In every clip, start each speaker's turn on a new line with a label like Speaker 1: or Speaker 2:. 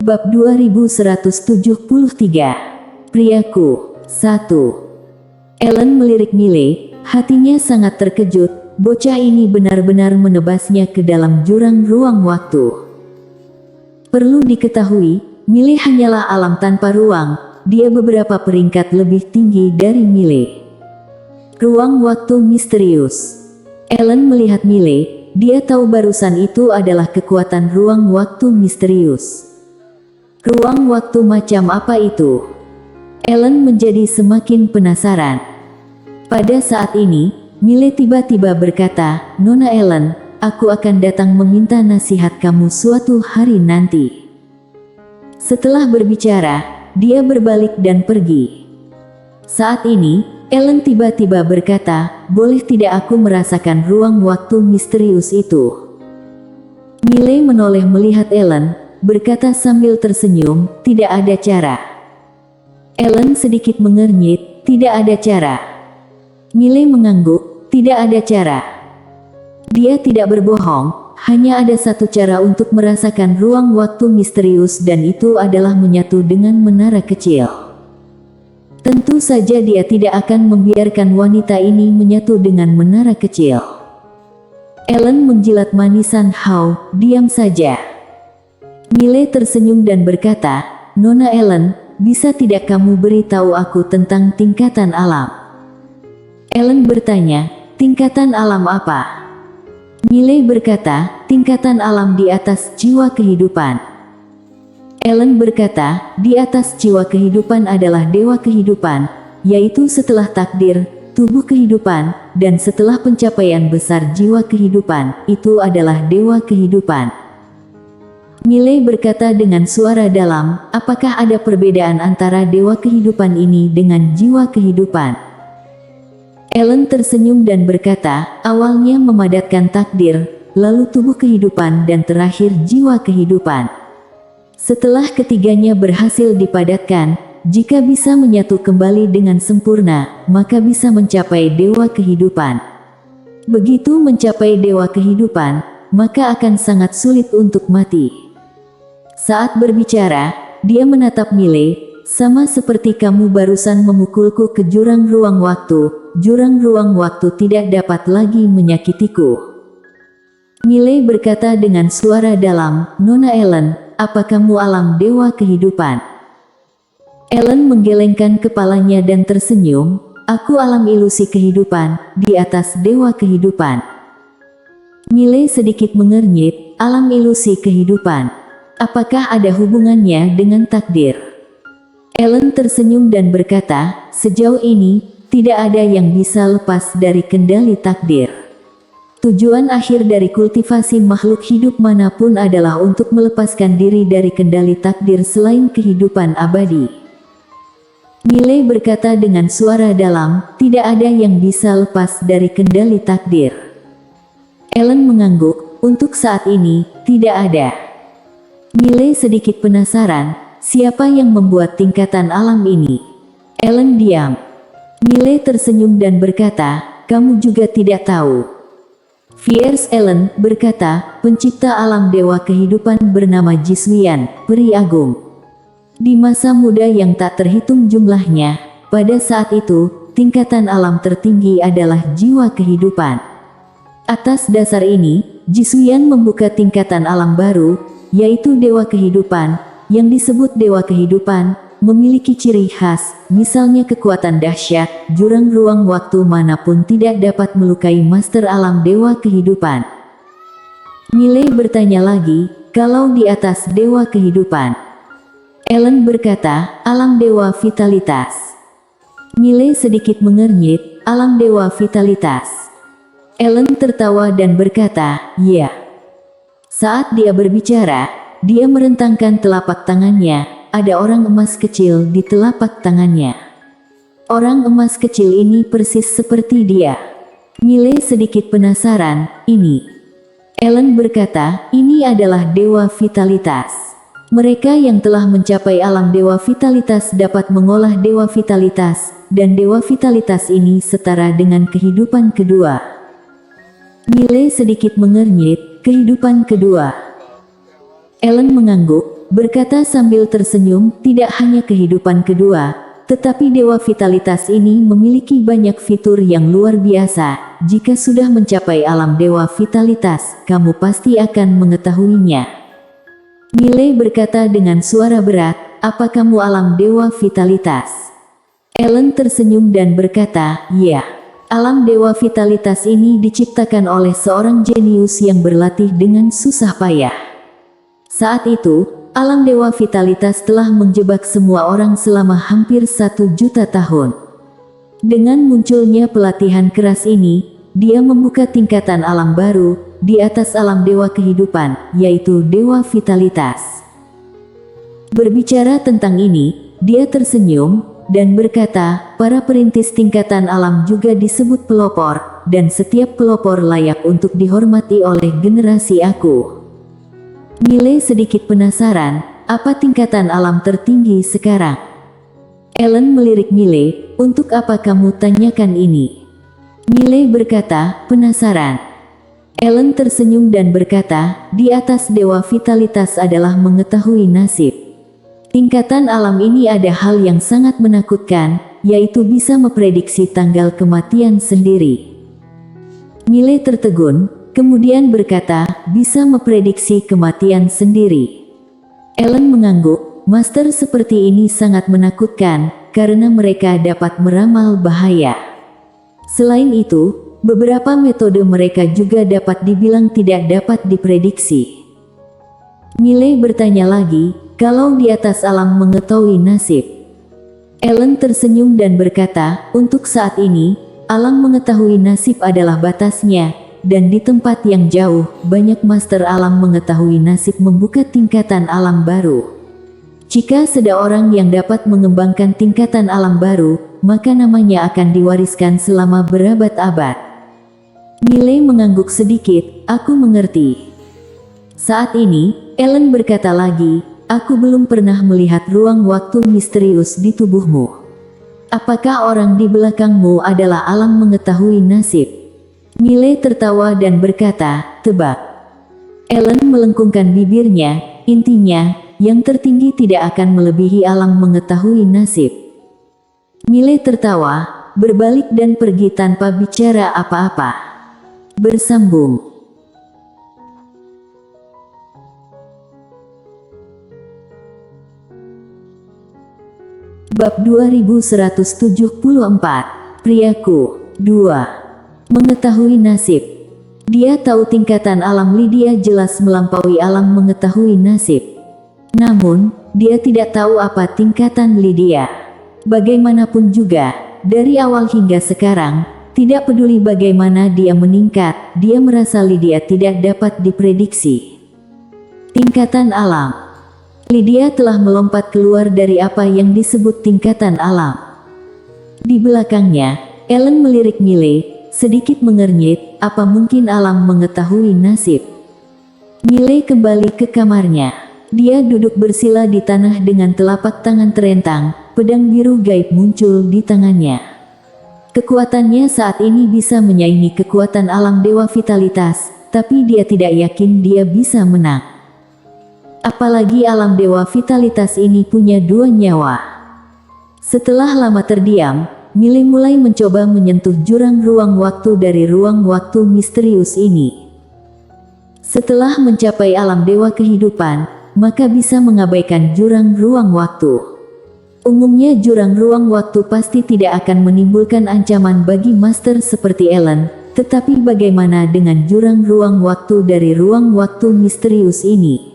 Speaker 1: Bab 2173. Priaku. 1. Ellen melirik Miley, hatinya sangat terkejut, bocah ini benar-benar menebasnya ke dalam jurang ruang waktu. Perlu diketahui, Miley hanyalah alam tanpa ruang, dia beberapa peringkat lebih tinggi dari Miley. Ruang waktu misterius. Ellen melihat Miley, dia tahu barusan itu adalah kekuatan ruang waktu misterius. Ruang waktu macam apa itu? Ellen menjadi semakin penasaran. Pada saat ini, Miley tiba-tiba berkata, "Nona Ellen, aku akan datang meminta nasihat kamu suatu hari nanti." Setelah berbicara, dia berbalik dan pergi. Saat ini, Ellen tiba-tiba berkata, "Boleh tidak aku merasakan ruang waktu misterius itu?" Miley menoleh melihat Ellen, berkata sambil tersenyum, "Tidak ada cara." Ellen sedikit mengernyit, "Tidak ada cara." Miley mengangguk, "Tidak ada cara." Dia tidak berbohong, hanya ada satu cara untuk merasakan ruang waktu misterius dan itu adalah menyatu dengan menara kecil. Tentu saja dia tidak akan membiarkan wanita ini menyatu dengan menara kecil. Ellen menjilat manisan How, "Diam saja." Miley tersenyum dan berkata, "Nona Ellen, bisa tidak kamu beritahu aku tentang tingkatan alam?" Ellen bertanya, "Tingkatan alam apa?" Miley berkata, "Tingkatan alam di atas jiwa kehidupan." Ellen berkata, "Di atas jiwa kehidupan adalah dewa kehidupan, yaitu setelah takdir, tubuh kehidupan, dan setelah pencapaian besar jiwa kehidupan, itu adalah dewa kehidupan." Miley berkata dengan suara dalam, "Apakah ada perbedaan antara dewa kehidupan ini dengan jiwa kehidupan?" Ellen tersenyum dan berkata, "Awalnya memadatkan takdir, lalu tubuh kehidupan dan terakhir jiwa kehidupan. Setelah ketiganya berhasil dipadatkan, jika bisa menyatu kembali dengan sempurna, maka bisa mencapai dewa kehidupan. Begitu mencapai dewa kehidupan, maka akan sangat sulit untuk mati." Saat berbicara, dia menatap Miley, "Sama seperti kamu barusan memukulku ke jurang ruang waktu tidak dapat lagi menyakitiku." Miley berkata dengan suara dalam, "Nona Ellen, apa kamu alam dewa kehidupan?" Ellen menggelengkan kepalanya dan tersenyum, "Aku alam ilusi kehidupan, di atas dewa kehidupan." Miley sedikit mengernyit, "Alam ilusi kehidupan. Apakah ada hubungannya dengan takdir?" Ellen tersenyum dan berkata, "Sejauh ini, tidak ada yang bisa lepas dari kendali takdir. Tujuan akhir dari kultivasi makhluk hidup manapun adalah untuk melepaskan diri dari kendali takdir selain kehidupan abadi." Miley berkata dengan suara dalam, "Tidak ada yang bisa lepas dari kendali takdir." Ellen mengangguk, "Untuk saat ini, tidak ada." Miley sedikit penasaran, siapa yang membuat tingkatan alam ini? Ellen diam. Miley tersenyum dan berkata, "Kamu juga tidak tahu." Fierce Ellen berkata, "Pencipta alam dewa kehidupan bernama Jisuian, peri agung. Di masa muda yang tak terhitung jumlahnya, pada saat itu, tingkatan alam tertinggi adalah jiwa kehidupan. Atas dasar ini, Jisuian membuka tingkatan alam baru, yaitu dewa kehidupan, yang disebut dewa kehidupan, memiliki ciri khas, misalnya kekuatan dahsyat, jurang ruang waktu manapun tidak dapat melukai master alam dewa kehidupan." Miley bertanya lagi, "Kalau di atas dewa kehidupan?" Ellen berkata, "Alam dewa vitalitas." Miley sedikit mengernyit, "Alam dewa vitalitas." Ellen tertawa dan berkata, "Ya." Saat dia berbicara, dia merentangkan telapak tangannya, ada orang emas kecil di telapak tangannya. Orang emas kecil ini persis seperti dia. Miley sedikit penasaran, "Ini?" Ellen berkata, "Ini adalah dewa vitalitas. Mereka yang telah mencapai alam dewa vitalitas dapat mengolah dewa vitalitas, dan dewa vitalitas ini setara dengan kehidupan kedua." Miley sedikit mengernyit, "Kehidupan kedua." Ellen mengangguk, berkata sambil tersenyum, tidak hanya kehidupan kedua, tetapi Dewa Vitalitas ini memiliki banyak fitur yang luar biasa. Jika sudah mencapai alam Dewa Vitalitas, kamu pasti akan mengetahuinya. Miley berkata dengan suara berat, apa kamu alam Dewa Vitalitas? Ellen tersenyum dan berkata, ya. Alam Dewa Vitalitas ini diciptakan oleh seorang jenius yang berlatih dengan susah payah. Saat itu, alam Dewa Vitalitas telah menjebak semua orang selama hampir 1 juta tahun. Dengan munculnya pelatihan keras ini, dia membuka tingkatan alam baru di atas alam Dewa Kehidupan, yaitu Dewa Vitalitas. Berbicara tentang ini, dia tersenyum dan berkata, para perintis tingkatan alam juga disebut pelopor, dan setiap pelopor layak untuk dihormati oleh generasi aku. Miley sedikit penasaran, apa tingkatan alam tertinggi sekarang? Ellen melirik Miley, untuk apa kamu tanyakan ini? Miley berkata, penasaran. Ellen tersenyum dan berkata, di atas Dewa Vitalitas adalah mengetahui nasib. Tingkatan alam ini ada hal yang sangat menakutkan, yaitu bisa memprediksi tanggal kematian sendiri. Miley tertegun, kemudian berkata, bisa memprediksi kematian sendiri. Ellen mengangguk, master seperti ini sangat menakutkan, karena mereka dapat meramal bahaya. Selain itu, beberapa metode mereka juga dapat dibilang tidak dapat diprediksi. Miley bertanya lagi, kalau di atas alam mengetahui nasib. Ellen tersenyum dan berkata, untuk saat ini, alam mengetahui nasib adalah batasnya, dan di tempat yang jauh, banyak master alam mengetahui nasib membuka tingkatan alam baru. Jika ada orang yang dapat mengembangkan tingkatan alam baru, maka namanya akan diwariskan selama berabad-abad. Miley mengangguk sedikit, aku mengerti. Saat ini, Ellen berkata lagi, aku belum pernah melihat ruang waktu misterius di tubuhmu. Apakah orang di belakangmu adalah alam mengetahui nasib? Miley tertawa dan berkata, tebak. Ellen melengkungkan bibirnya, intinya, yang tertinggi tidak akan melebihi alam mengetahui nasib. Miley tertawa, berbalik dan pergi tanpa bicara apa-apa. Bersambung. Bab 2174, Priaku, 2. Mengetahui nasib. Dia tahu tingkatan alam Lydia jelas melampaui alam mengetahui nasib. Namun, dia tidak tahu apa tingkatan Lydia. Bagaimanapun juga, dari awal hingga sekarang, tidak peduli bagaimana dia meningkat, dia merasa Lydia tidak dapat diprediksi. Tingkatan alam. Lydia telah melompat keluar dari apa yang disebut tingkatan alam. Di belakangnya, Ellen melirik Miley, sedikit mengernyit, apa mungkin alam mengetahui nasib? Miley kembali ke kamarnya. Dia duduk bersila di tanah dengan telapak tangan terentang, pedang biru gaib muncul di tangannya. Kekuatannya saat ini bisa menyaingi kekuatan alam Dewa Vitalitas, tapi dia tidak yakin dia bisa menang. Apalagi alam Dewa Vitalitas ini punya 2 nyawa. Setelah lama terdiam, Miley mulai mencoba menyentuh jurang ruang waktu dari ruang waktu misterius ini. Setelah mencapai alam Dewa Kehidupan, maka bisa mengabaikan jurang ruang waktu. Umumnya jurang ruang waktu pasti tidak akan menimbulkan ancaman bagi master seperti Ellen, tetapi bagaimana dengan jurang ruang waktu dari ruang waktu misterius ini?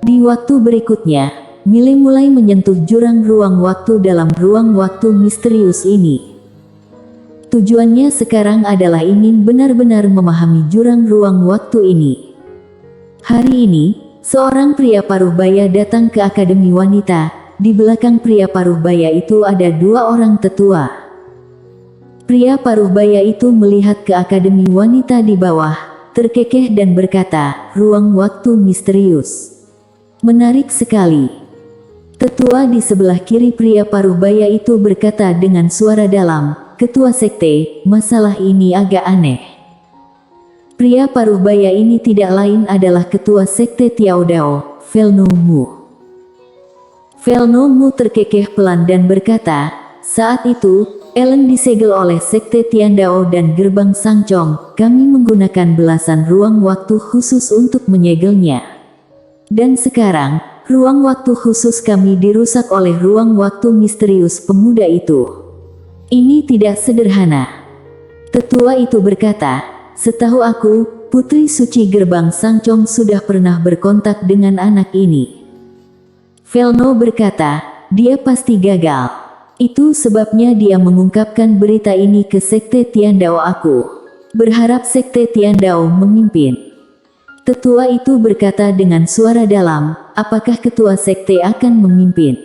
Speaker 1: Di waktu berikutnya, Miley mulai menyentuh jurang ruang waktu dalam ruang waktu misterius ini. Tujuannya sekarang adalah ingin benar-benar memahami jurang ruang waktu ini. Hari ini, seorang pria paruh baya datang ke Akademi Wanita. Di belakang pria paruh baya itu ada 2 orang tetua. Pria paruh baya itu melihat ke Akademi Wanita di bawah, terkekeh dan berkata, ruang waktu misterius. Menarik sekali. Tetua di sebelah kiri pria paruh baya itu berkata dengan suara dalam, ketua sekte, masalah ini agak aneh. Pria paruh baya ini tidak lain adalah ketua sekte Tiao Dao, Velno Mu. Velno Mu terkekeh pelan dan berkata, saat itu, Ellen disegel oleh sekte Tian Dao dan gerbang Sangcong. Kami menggunakan belasan ruang waktu khusus untuk menyegelnya. Dan sekarang, ruang waktu khusus kami dirusak oleh ruang waktu misterius pemuda itu. Ini tidak sederhana. Tetua itu berkata, setahu aku, Putri Suci Gerbang Sangcong sudah pernah berkontak dengan anak ini. Velno berkata, dia pasti gagal. Itu sebabnya dia mengungkapkan berita ini ke sekte Tian Dao aku. Berharap sekte Tian Dao memimpin. Tetua itu berkata dengan suara dalam, apakah ketua sekte akan memimpin?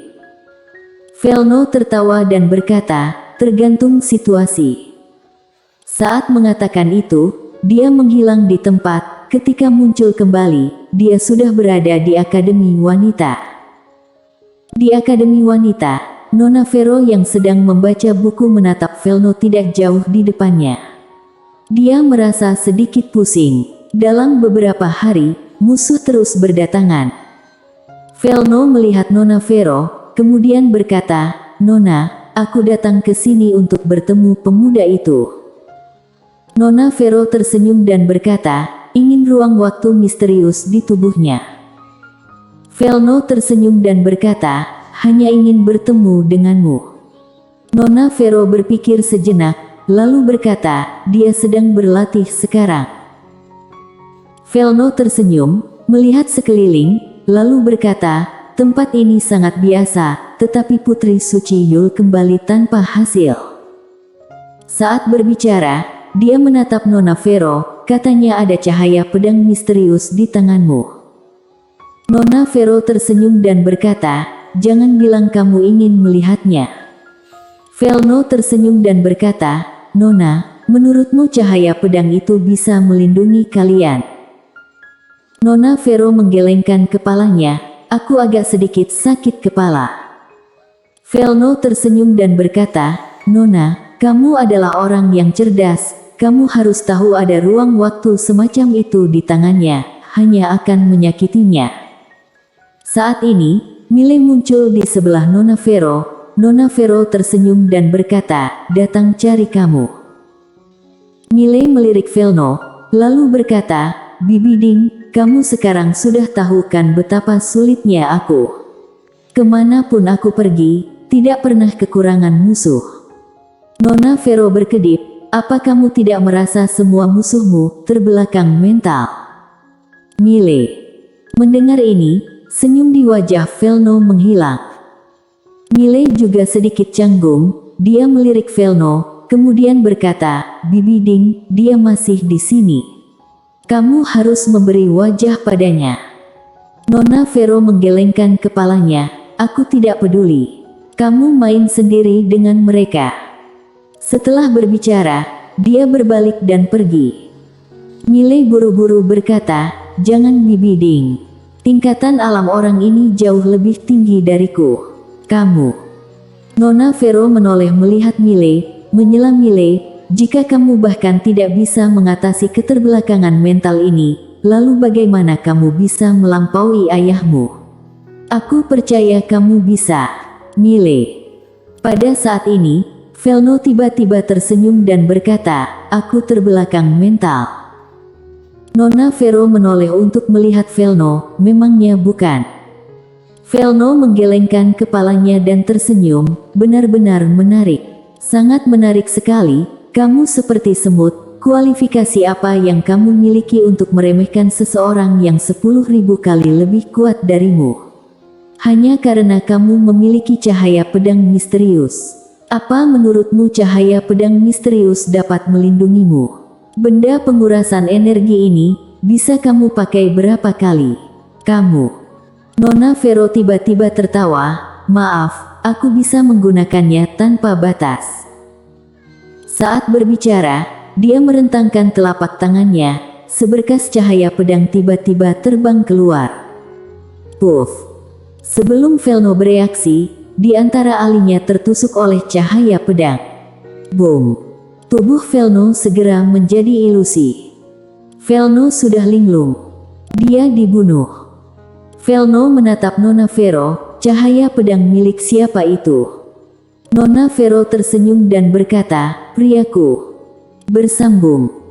Speaker 1: Velno tertawa dan berkata, tergantung situasi. Saat mengatakan itu, dia menghilang di tempat. Ketika muncul kembali, dia sudah berada di Akademi Wanita. Di Akademi Wanita, Nona Vero yang sedang membaca buku menatap Velno tidak jauh di depannya. Dia merasa sedikit pusing. Dalam beberapa hari, musuh terus berdatangan. Velno melihat Nona Vero, kemudian berkata, Nona, aku datang ke sini untuk bertemu pemuda itu. Nona Vero tersenyum dan berkata, ingin ruang waktu misterius di tubuhnya. Velno tersenyum dan berkata, hanya ingin bertemu denganmu. Nona Vero berpikir sejenak, lalu berkata, dia sedang berlatih sekarang. Velno tersenyum, melihat sekeliling, lalu berkata, tempat ini sangat biasa, tetapi Putri Suci Yul kembali tanpa hasil. Saat berbicara, dia menatap Nona Vero, katanya ada cahaya pedang misterius di tanganmu. Nona Vero tersenyum dan berkata, jangan bilang kamu ingin melihatnya. Velno tersenyum dan berkata, Nona, menurutmu cahaya pedang itu bisa melindungi kalian? Nona Vero menggelengkan kepalanya, aku agak sedikit sakit kepala. Velno tersenyum dan berkata, Nona, kamu adalah orang yang cerdas. Kamu harus tahu ada ruang waktu semacam itu di tangannya, hanya akan menyakitinya. Saat ini, Mile muncul di sebelah Nona Vero. Nona Vero tersenyum dan berkata, datang cari kamu. Mile melirik Velno, lalu berkata, Bibi Ding, kamu sekarang sudah tahu kan betapa sulitnya aku. Kemanapun aku pergi, tidak pernah kekurangan musuh. Nona Vero berkedip, apa kamu tidak merasa semua musuhmu terbelakang mental? Mile mendengar ini, senyum di wajah Velno menghilang. Mile juga sedikit canggung, dia melirik Velno, kemudian berkata, Bibi Ding, dia masih di sini. Kamu harus memberi wajah padanya. Nona Vero menggelengkan kepalanya, aku tidak peduli. Kamu main sendiri dengan mereka. Setelah berbicara, dia berbalik dan pergi. Mile buru-buru berkata, jangan Bibi Ding. Tingkatan alam orang ini jauh lebih tinggi dariku. Kamu. Nona Vero menoleh melihat Mile, menyela Mile, jika kamu bahkan tidak bisa mengatasi keterbelakangan mental ini, lalu bagaimana kamu bisa melampaui ayahmu? Aku percaya kamu bisa, Mile. Pada saat ini, Velno tiba-tiba tersenyum dan berkata, aku terbelakang mental. Nona Vero menoleh untuk melihat Velno, memangnya bukan? Velno menggelengkan kepalanya dan tersenyum, benar-benar menarik. Sangat menarik sekali, kamu seperti semut, kualifikasi apa yang kamu miliki untuk meremehkan seseorang yang 10.000 kali lebih kuat darimu? Hanya karena kamu memiliki cahaya pedang misterius. Apa menurutmu cahaya pedang misterius dapat melindungimu? Benda pengurasan energi ini, bisa kamu pakai berapa kali? Kamu. Nona Vero tiba-tiba tertawa, maaf, aku bisa menggunakannya tanpa batas. Saat berbicara, dia merentangkan telapak tangannya, seberkas cahaya pedang tiba-tiba terbang keluar. Puff. Sebelum Velno bereaksi, di antara alinya tertusuk oleh cahaya pedang. Boom. Tubuh Velno segera menjadi ilusi. Velno sudah linglung. Dia dibunuh. Velno menatap Nona Vero, cahaya pedang milik siapa itu? Nona Vero tersenyum dan berkata, priaku. Bersambung.